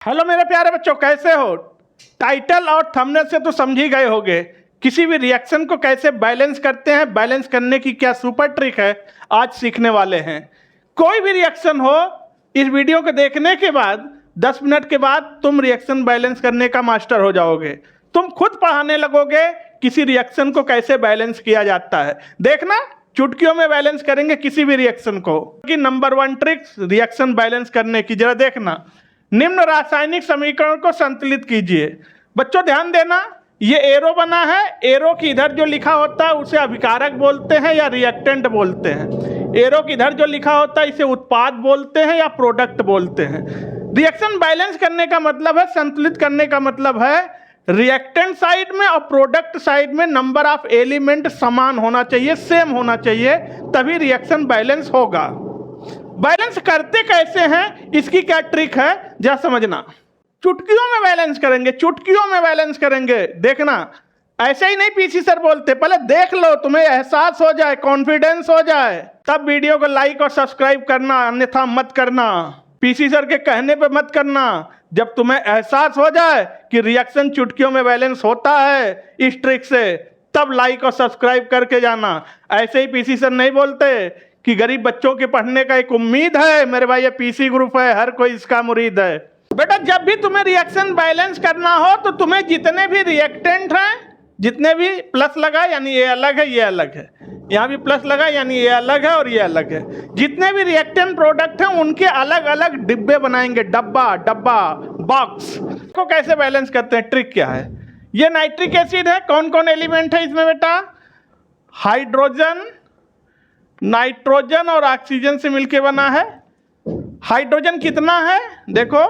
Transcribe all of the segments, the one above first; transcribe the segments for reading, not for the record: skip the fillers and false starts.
Hello मेरे प्यारे बच्चों, कैसे हो? टाइटल और थंबनेल से तो समझ ही गए होंगे किसी भी रिएक्शन को कैसे बैलेंस करते हैं। बैलेंस करने की क्या सुपर ट्रिक है, आज सीखने वाले हैं। कोई भी रिएक्शन हो, इस वीडियो को देखने के बाद 10 मिनट के बाद तुम रिएक्शन बैलेंस करने का मास्टर हो जाओगे। तुम खुद पढ़ाने लगोगे किसी रिएक्शन को कैसे बैलेंस किया जाता है। देखना, चुटकियों में बैलेंस करेंगे किसी भी रिएक्शन को। कि नंबर 1 ट्रिक रिएक्शन बैलेंस करने की, जरा देखना। निम्न रासायनिक समीकरण को संतुलित कीजिए। बच्चों ध्यान देना, ये एरो बना है। एरो की इधर जो लिखा होता है उसे अभिकारक बोलते हैं या रिएक्टेंट बोलते हैं। एरो की इधर जो लिखा होता है इसे उत्पाद बोलते हैं या प्रोडक्ट बोलते हैं। रिएक्शन बैलेंस करने का मतलब है, संतुलित करने का मतलब है रिएक्टेंट साइड में और प्रोडक्ट साइड में नंबर ऑफ एलिमेंट समान होना चाहिए, सेम होना चाहिए, तभी रिएक्शन बैलेंस होगा। बैलेंस करते कैसे हैं, इसकी क्या ट्रिक है जरा समझना। चुटकियों में बैलेंस करेंगे, चुटकियों में बैलेंस करेंगे। देखना, ऐसे ही नहीं पीसी सर बोलते, पहले देख लो, तुम्हें एहसास हो जाए, कॉन्फिडेंस हो जाए, तब वीडियो को लाइक और सब्सक्राइब करना, अन्यथा मत करना। पीसी सर के कहने पे मत करना। जब तुम्हें एहसास हो जाए कि रिएक्शन चुटकियों में बैलेंस होता है इस ट्रिक से, तब लाइक और सब्सक्राइब करके जाना। ऐसे ही पीसी सर नहीं बोलते कि गरीब बच्चों के पढ़ने का एक उम्मीद है। मेरे भाई ये पीसी ग्रुप है, हर कोई इसका मुरीद है। बेटा जब भी तुम्हें रिएक्शन बैलेंस करना हो तो तुम्हें जितने भी रिएक्टेंट हैं, जितने भी प्लस लगा यानी ये अलग है, ये अलग है, यहाँ भी प्लस लगा यानी ये अलग है और ये अलग है, जितने भी रिएक्टेंट प्रोडक्ट हैं उनके अलग अलग डिब्बे बनाएंगे, डब्बा डब्बा बॉक्स को। कैसे बैलेंस करते हैं, ट्रिक क्या है। ये नाइट्रिक एसिड है। कौन कौन एलिमेंट है इसमें बेटा? हाइड्रोजन, नाइट्रोजन और ऑक्सीजन से मिलके बना है। हाइड्रोजन कितना है? देखो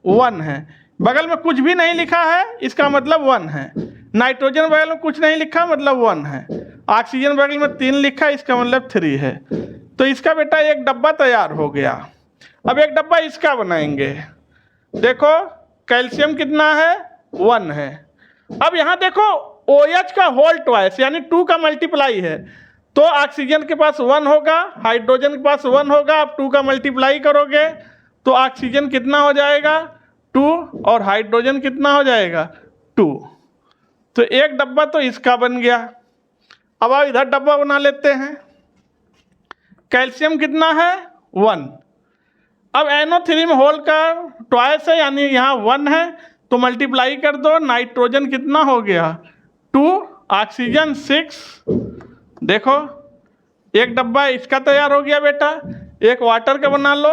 1 है। बगल में कुछ भी नहीं लिखा है, इसका मतलब 1 है। नाइट्रोजन बगल में कुछ नहीं लिखा, मतलब 1 है। ऑक्सीजन बगल में 3 लिखा, इसका मतलब 3 है। तो इसका बेटा एक डब्बा तैयार हो गया। अब एक डब्बा इसका बनाएंगे। देखो कैल्शियम कितना है? 1 है। अब यहाँ देखो OH का होल ट्वाइस यानी 2 का मल्टीप्लाई है, तो ऑक्सीजन के पास 1 होगा, हाइड्रोजन के पास 1 होगा। आप 2 का मल्टीप्लाई करोगे तो ऑक्सीजन कितना हो जाएगा? 2, और हाइड्रोजन कितना हो जाएगा? 2। तो एक डब्बा तो इसका बन गया। अब आप इधर डब्बा बना लेते हैं। कैल्शियम कितना है? 1। अब NO3 में होल का ट्वाइस है यानी यहाँ 1 है, तो मल्टीप्लाई कर दो। नाइट्रोजन कितना हो गया? 2, ऑक्सीजन 6। देखो एक डब्बा इसका तैयार हो गया बेटा। एक वाटर का बना लो।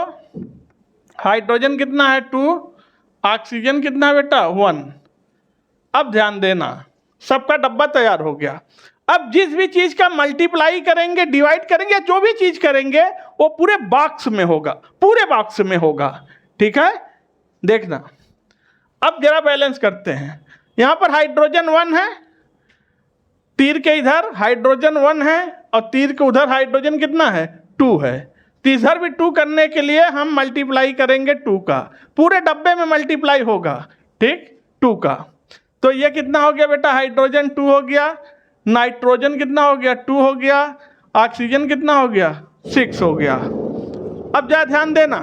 हाइड्रोजन कितना है? 2, ऑक्सीजन कितना है बेटा? 1। अब ध्यान देना, सबका डब्बा तैयार हो गया। अब जिस भी चीज का मल्टीप्लाई करेंगे, डिवाइड करेंगे, जो भी चीज करेंगे वो पूरे बॉक्स में होगा, पूरे बॉक्स में होगा। ठीक है, देखना। अब जरा बैलेंस करते हैं। यहाँ पर हाइड्रोजन 1 है, तीर के इधर हाइड्रोजन 1 है और तीर के उधर हाइड्रोजन कितना है? 2 है। तो इधर भी 2 करने के लिए हम मल्टीप्लाई करेंगे 2 का, पूरे डब्बे में मल्टीप्लाई होगा। ठीक, 2 का। तो ये कितना हो गया बेटा? हाइड्रोजन 2 हो गया। नाइट्रोजन कितना हो गया? 2 हो गया। ऑक्सीजन कितना हो गया? 6 हो गया। अब जरा ध्यान देना,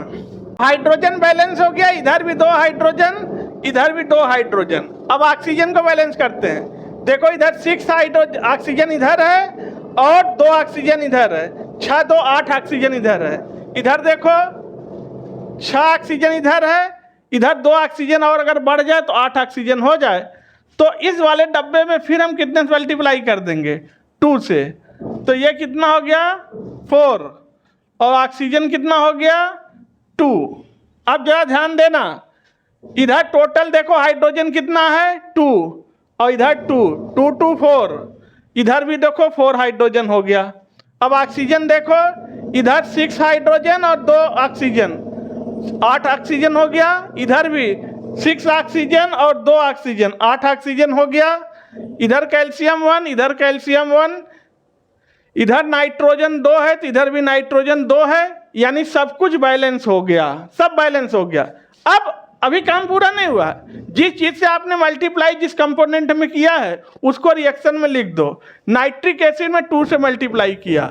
हाइड्रोजन बैलेंस हो गया। इधर भी 2 हाइड्रोजन, इधर भी 2 हाइड्रोजन। अब ऑक्सीजन को बैलेंस करते हैं। देखो इधर 6 हाइड्रोजन ऑक्सीजन इधर है और 2 ऑक्सीजन इधर है। 6 2 8 ऑक्सीजन इधर है। इधर देखो 6 ऑक्सीजन इधर है, इधर 2 ऑक्सीजन और अगर बढ़ जाए तो 8 ऑक्सीजन हो जाए। तो इस वाले डब्बे में फिर हम कितने से मल्टीप्लाई कर देंगे? 2 से। तो ये कितना हो गया? 4। और ऑक्सीजन कितना हो गया? 2। अब जरा ध्यान देना, इधर टोटल देखो हाइड्रोजन कितना है? 2, और इधर 2, 2 2 4। इधर भी देखो 4 हाइड्रोजन हो गया। अब ऑक्सीजन देखो, इधर 6 हाइड्रोजन और 2 ऑक्सीजन, 8 ऑक्सीजन हो गया। इधर भी 6 ऑक्सीजन और 2 ऑक्सीजन, 8 ऑक्सीजन हो गया। इधर कैल्शियम 1, इधर कैल्शियम 1, इधर नाइट्रोजन 2 है तो इधर भी नाइट्रोजन 2 है। यानी सब कुछ बैलेंस हो गया, सब बैलेंस हो गया। अब अभी काम पूरा नहीं हुआ। जिस चीज से आपने मल्टीप्लाई जिस कंपोनेंट में किया है उसको रिएक्शन में लिख दो। नाइट्रिक एसिड में 2 से मल्टीप्लाई किया,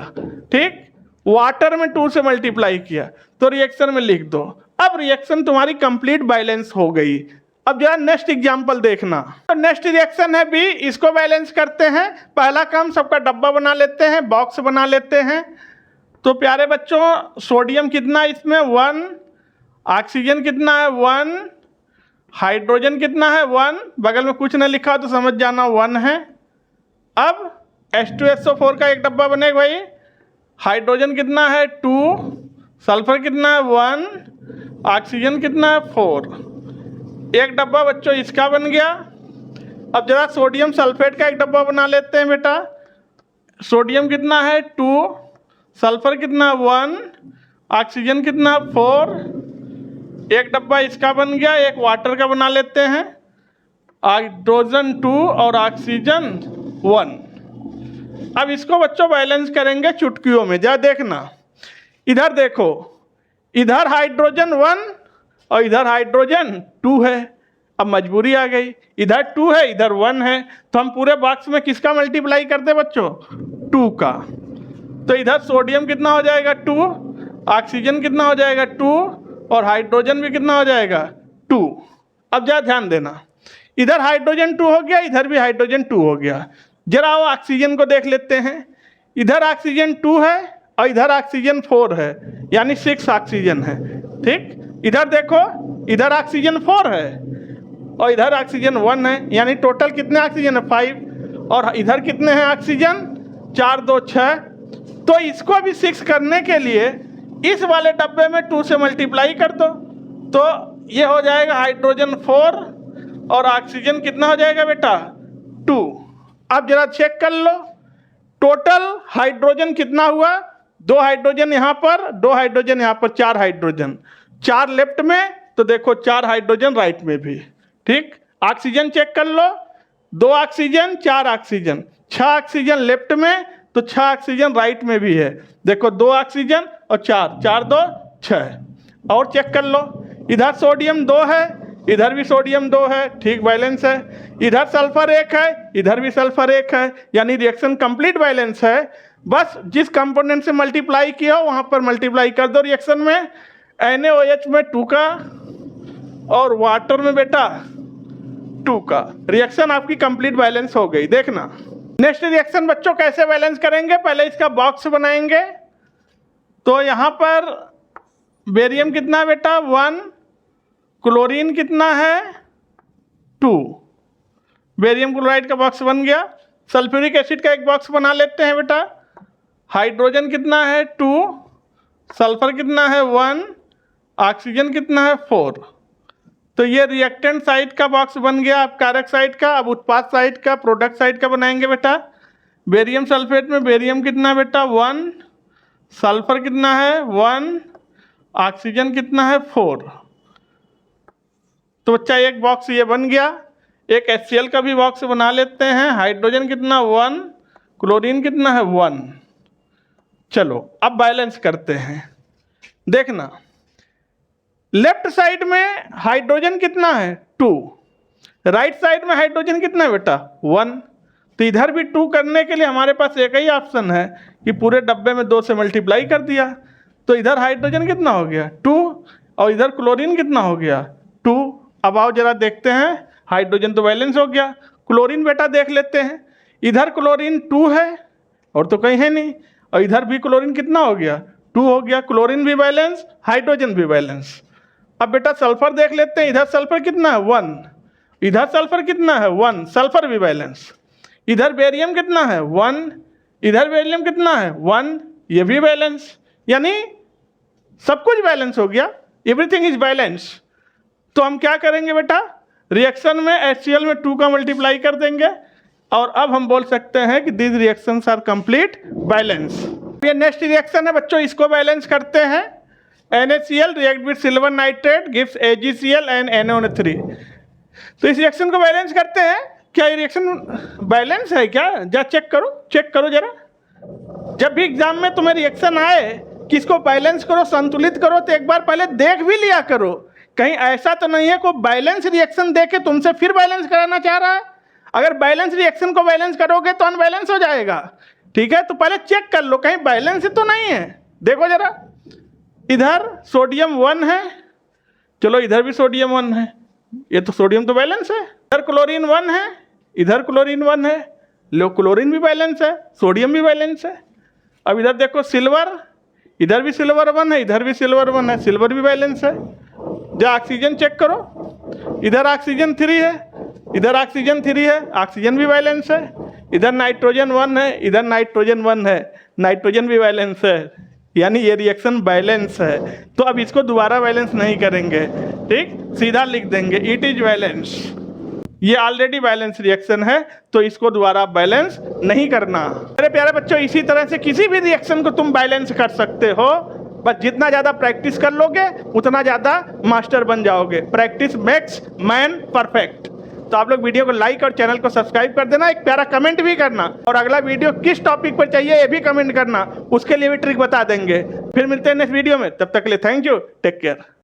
ठीक, वाटर में 2 से मल्टीप्लाई किया तो रिएक्शन में लिख दो। अब रिएक्शन तुम्हारी कंप्लीट बैलेंस हो गई। अब जरा नेक्स्ट एग्जांपल देखना। तो नेक्स्ट रिएक्शन है बी, इसको बैलेंस करते हैं। पहला काम सबका डब्बा बना लेते हैं, बॉक्स बना लेते हैं। तो प्यारे बच्चों, सोडियम कितना है इसमें 1, ऑक्सीजन कितना है 1, हाइड्रोजन कितना है 1, बगल में कुछ नहीं लिखा हो तो समझ जाना 1 है। अब H2SO4 का एक डब्बा बनेगा भाई। हाइड्रोजन कितना है 2, सल्फर कितना है 1, ऑक्सीजन कितना है 4। एक डब्बा बच्चों इसका बन गया। अब जरा सोडियम सल्फेट का एक डब्बा बना लेते हैं बेटा। सोडियम कितना है 2, सल्फर कितना 1, ऑक्सीजन कितना 4। एक डब्बा इसका बन गया। एक वाटर का बना लेते हैं। हाइड्रोजन 2 और ऑक्सीजन 1। अब इसको बच्चों बैलेंस करेंगे चुटकियों में। जा देखना, इधर देखो, इधर हाइड्रोजन 1 और इधर हाइड्रोजन 2 है। अब मजबूरी आ गई, इधर 2 है इधर 1 है, तो हम पूरे बॉक्स में किसका मल्टीप्लाई करते बच्चों 2 का। तो इधर सोडियम कितना हो जाएगा 2, ऑक्सीजन कितना हो जाएगा 2 और हाइड्रोजन भी कितना हो जाएगा 2। अब जरा ध्यान देना, इधर हाइड्रोजन 2 हो गया, इधर भी हाइड्रोजन 2 हो गया। जरा वो ऑक्सीजन को देख लेते हैं। इधर ऑक्सीजन 2 है और इधर ऑक्सीजन 4 है, यानी 6 ऑक्सीजन है। ठीक, इधर देखो, इधर ऑक्सीजन 4 है और इधर ऑक्सीजन 1 है, यानी टोटल कितने ऑक्सीजन है 5। और इधर कितने हैं ऑक्सीजन 4 2 6। तो इसको भी 6 करने के लिए इस वाले डब्बे में 2 से मल्टीप्लाई कर दो, तो ये हो जाएगा हाइड्रोजन 4 और ऑक्सीजन कितना हो जाएगा बेटा 2। अब जरा चेक कर लो, टोटल हाइड्रोजन कितना हुआ, 2 हाइड्रोजन यहाँ पर, 2 हाइड्रोजन यहाँ पर, 4 हाइड्रोजन। 4 लेफ्ट में तो देखो 4 हाइड्रोजन राइट में भी। ठीक, ऑक्सीजन चेक कर लो, 2 ऑक्सीजन 4 ऑक्सीजन, 6 ऑक्सीजन लेफ्ट में तो 6 ऑक्सीजन राइट में भी है। देखो 2 ऑक्सीजन और 4, 4 2 6। और चेक कर लो, इधर सोडियम 2 है, इधर भी सोडियम 2 है, ठीक बैलेंस है। इधर सल्फर 1 है, इधर भी सल्फर 1 है, यानी रिएक्शन कंप्लीट बैलेंस है। बस जिस कंपोनेंट से मल्टीप्लाई किया हो वहाँ पर मल्टीप्लाई कर दो रिएक्शन में। NaOH में 2 का और वाटर में बेटा 2 का। रिएक्शन आपकी कंप्लीट बैलेंस हो गई। देखना नेक्स्ट रिएक्शन बच्चों कैसे बैलेंस करेंगे। पहले इसका बॉक्स बनाएंगे। तो यहाँ पर बेरियम कितना है बेटा 1, क्लोरीन कितना है 2, बेरियम क्लोराइड का बॉक्स बन गया। सल्फ्यूरिक एसिड का एक बॉक्स बना लेते हैं बेटा। हाइड्रोजन कितना है 2, सल्फर कितना है 1, ऑक्सीजन कितना है 4। तो ये रिएक्टेंट साइड का बॉक्स बन गया, अब कारक साइड का। अब उत्पाद साइड का, प्रोडक्ट साइड का बनाएंगे बेटा। बेरियम सल्फेट में बेरियम कितना बेटा 1, सल्फर कितना है 1, ऑक्सीजन कितना है 4। तो बच्चा एक बॉक्स ये बन गया। एक HCl का भी बॉक्स बना लेते हैं। हाइड्रोजन कितना 1, क्लोरीन कितना है 1। चलो अब बैलेंस करते हैं। देखना लेफ्ट साइड में हाइड्रोजन कितना है 2, राइट साइड में हाइड्रोजन कितना है बेटा 1। तो इधर भी 2 करने के लिए हमारे पास एक ही ऑप्शन है कि पूरे डब्बे में 2 से मल्टीप्लाई कर दिया। तो इधर हाइड्रोजन कितना हो गया 2 और इधर क्लोरीन कितना हो गया 2। अब आओ जरा देखते हैं, हाइड्रोजन तो बैलेंस हो गया। क्लोरीन बेटा देख लेते हैं, इधर क्लोरीन 2 है और तो कहीं है नहीं, और इधर भी क्लोरीन कितना हो गया 2 हो गया। क्लोरीन भी बैलेंस, हाइड्रोजन भी बैलेंस। अब बेटा सल्फर देख लेते हैं, इधर सल्फर कितना है 1, इधर सल्फर कितना है 1, सल्फर भी बैलेंस। इधर बेरियम कितना है 1, इधर बेरियम कितना है 1, ये भी बैलेंस। यानी सब कुछ बैलेंस हो गया, एवरीथिंग इज बैलेंस। तो हम क्या करेंगे बेटा, रिएक्शन में HCl में 2 का मल्टीप्लाई कर देंगे और अब हम बोल सकते हैं कि this reactions are complete balance. ये नेक्स्ट रिएक्शन है बच्चों, इसको बैलेंस करते हैं। NaCl react with silver nitrate gives AgCl and NaOH3। तो इस रिएक्शन को बैलेंस करते हैं। क्या ये रिएक्शन बैलेंस है क्या, जा चेक करो जरा। जब भी एग्जाम में तुम्हें रिएक्शन आए कि इसको बैलेंस करो, संतुलित करो, तो एक बार पहले देख भी लिया करो, कहीं ऐसा तो नहीं है कोई बैलेंस रिएक्शन दे के तुमसे फिर बैलेंस कराना चाह रहा है। अगर बैलेंस रिएक्शन को बैलेंस करोगे तो अनबैलेंस हो जाएगा। ठीक है, तो पहले चेक कर लो कहीं बैलेंस तो नहीं है। देखो जरा, इधर सोडियम 1 है, चलो इधर भी सोडियम 1 है, ये तो सोडियम तो बैलेंस है। इधर क्लोरीन 1 है, इधर क्लोरीन 1 है, लो क्लोरीन भी बैलेंस है, सोडियम भी बैलेंस है। अब इधर देखो सिल्वर, इधर भी सिल्वर 1 है, इधर भी सिल्वर 1 है, सिल्वर भी बैलेंस है। जो ऑक्सीजन चेक करो, इधर ऑक्सीजन 3 है, इधर ऑक्सीजन 3 है, ऑक्सीजन भी बैलेंस है। इधर नाइट्रोजन 1 है, इधर नाइट्रोजन 1 है, नाइट्रोजन भी बैलेंस है, यानी ये रिएक्शन बैलेंस है। तो अब इसको दोबारा बैलेंस नहीं करेंगे, ठीक, सीधा लिख देंगे इट इज बैलेंस। ये ऑलरेडी बैलेंस रिएक्शन है, तो इसको दोबारा बैलेंस नहीं करना। मेरे प्यारे बच्चों, इसी तरह से किसी भी रिएक्शन को तुम बैलेंस कर सकते हो, बस जितना ज़्यादा प्रैक्टिस कर लोगे उतना ज़्यादा मास्टर बन जाओगे। Practice makes man perfect. तो आप लोग वीडियो को लाइक और चैनल को सब्सक्राइब कर देना, एक प्यारा कमेंट भी करना, और अगला वीडियो किस टॉपिक पर चाहिए ये भी कमेंट करना, उसके लिए भी ट्रिक बता देंगे। फिर मिलते हैं नेक्स्ट वीडियो में, तब तक के लिए थैंक यू, टेक केयर।